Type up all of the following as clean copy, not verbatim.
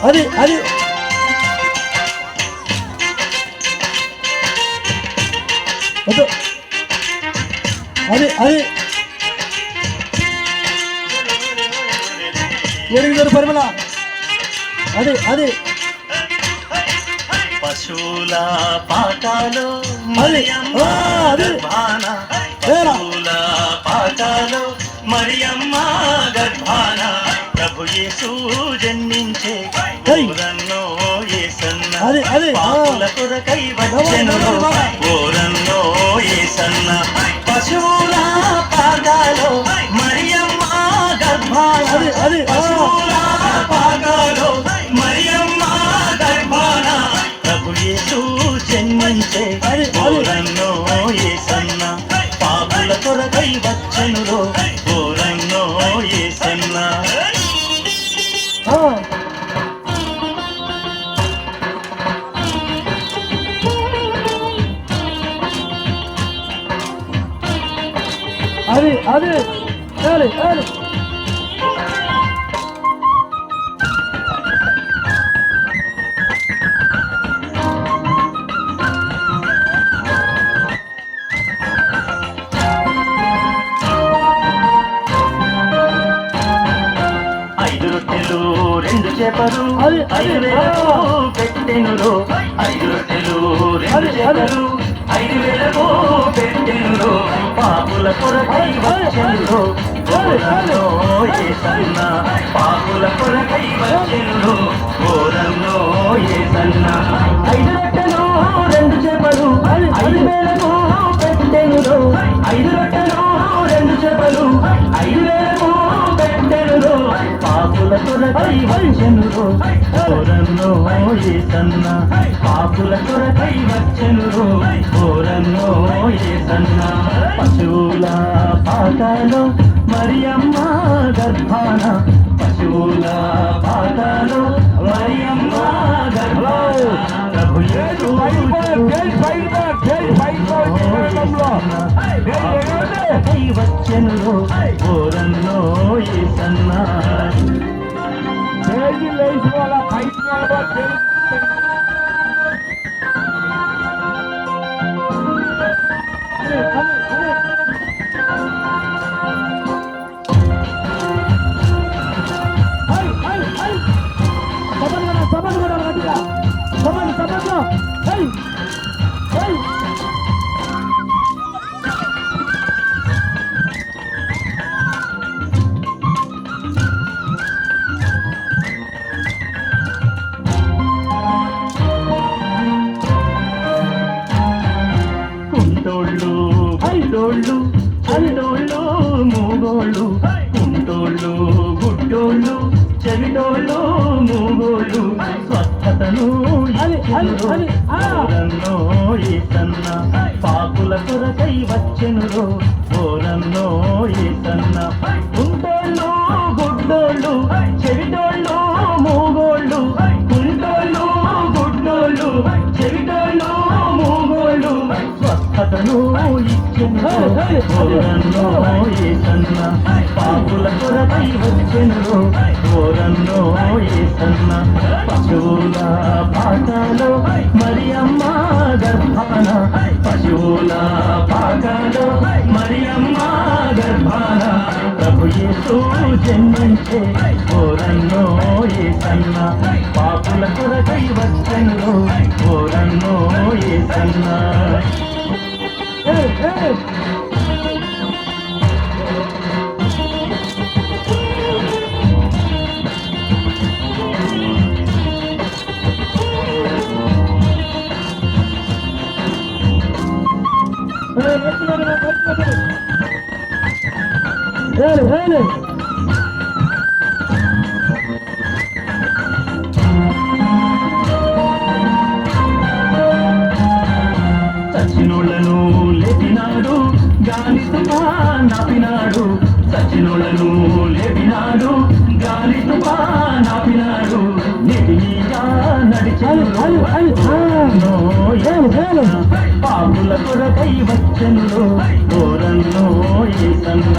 అది అది అది అది ఏడుగురు పరిమళ అది అది పశువుల పాకాలో గర్భాన పశువుల పాకాలో మరియమ్మ గర్భాన ప్రభు యేసు జన్మించే ఊరన్నో యేసన్న పాపుల కొరకై వచ్చెను ఊరన్నో యేసన్న పశువుల పాకాలో మరియమ్మ గర్భాన పశువుల పాకాలో మరియమ్మ గర్భాన ప్రభు యేసు జన్మించే ఊరన్నో యేసన్న పాపుల కొరకై వచ్చెను ఊరన్నో యేసన్న అది అది అది అది 5 రొట్టెలు 2 చేపలు 5 వేలకు పెట్టెనురో 5 రొట్టెలు 2 చేపలు 5 వేలకు పెట్టెనురో పాపుల కొరకై వచ్చెనురో ఊరన్నో యేసన్న పాపుల కొరకై వచ్చెనురో ఊరన్నో యేసన్న 5 రొట్టెలు 2 చేపలు 5 వేలకు పెట్టెనురో 5 రొట్టెలు 2 చేపలు 5 వేలకు పెట్టెనురో పాపుల కొరకై వచ్చెనురో ఊరన్నో యేసన్న పాపుల కొరకై వచ్చెనురో ఊరన్నో యేసన్న పశువుల పాకాలో మరియమ్మ గర్భాన పశువుల పాకాలో మరియమ్మ గర్భాన ప్రభు యేసు వచ్చెనురో ఊరన్నో యేసన్న కుంటోళ్ళు గుడ్డోళ్ళు చెవిటోళ్ళు మూగోళ్ళు కుంటోళ్ళు గుడ్డోళ్ళు చెవిటోళ్ళు మూగోళ్ళు స్వస్థతను ఊరన్నో యేసన్న పాపుల కొరకై వచ్చెనురో ఊరన్నో యేసన్న కుంటోళ్ళు గుడ్డోళ్ళు చెవిటోళ్ళు మూగోళ్ళు కుంటోళ్ళు గుడ్డోళ్ళు చెవిటోళ్ళు మూగోళ్ళు స్వస్థతను ఇచ్చెనురో ఊరన్నో యేసన్న పాపుల కొరకై వచ్చెనురో ఊరన్నో యేసన్న పశువుల పాకాలో మరియమ్మ గర్భాన పశువుల పాకాలో మరియమ్మ గర్భాన ప్రభు యేసు జన్మించే ఊరన్నో యేసన్న పాపుల కొరకై వచ్చెనురో ఊరన్నో యేసన్న చచ్చినోళ్ళను లేపినాడు గాలితో నాపినాడు చచ్చినోళ్ళను లేపినాడు గాలితో నాపినాడు నిధిగా నడిచాడు పాపుల కొరకై వచ్చెనురో ఊరన్నో యేసన్న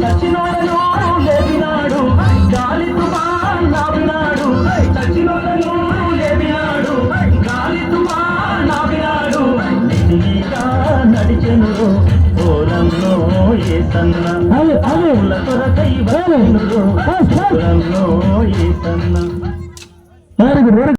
చచ్చినోళ్ళను లేపినాడు గాలితో నాపినాడు చచ్చినోళ్ళ వచ్చినుడు ఓరన్నో ఏసన్న అది అది పాపుల కొరకై వచ్చినుడు ఓరన్నో ఏసన్న వెరీ గుడ్ వెరీ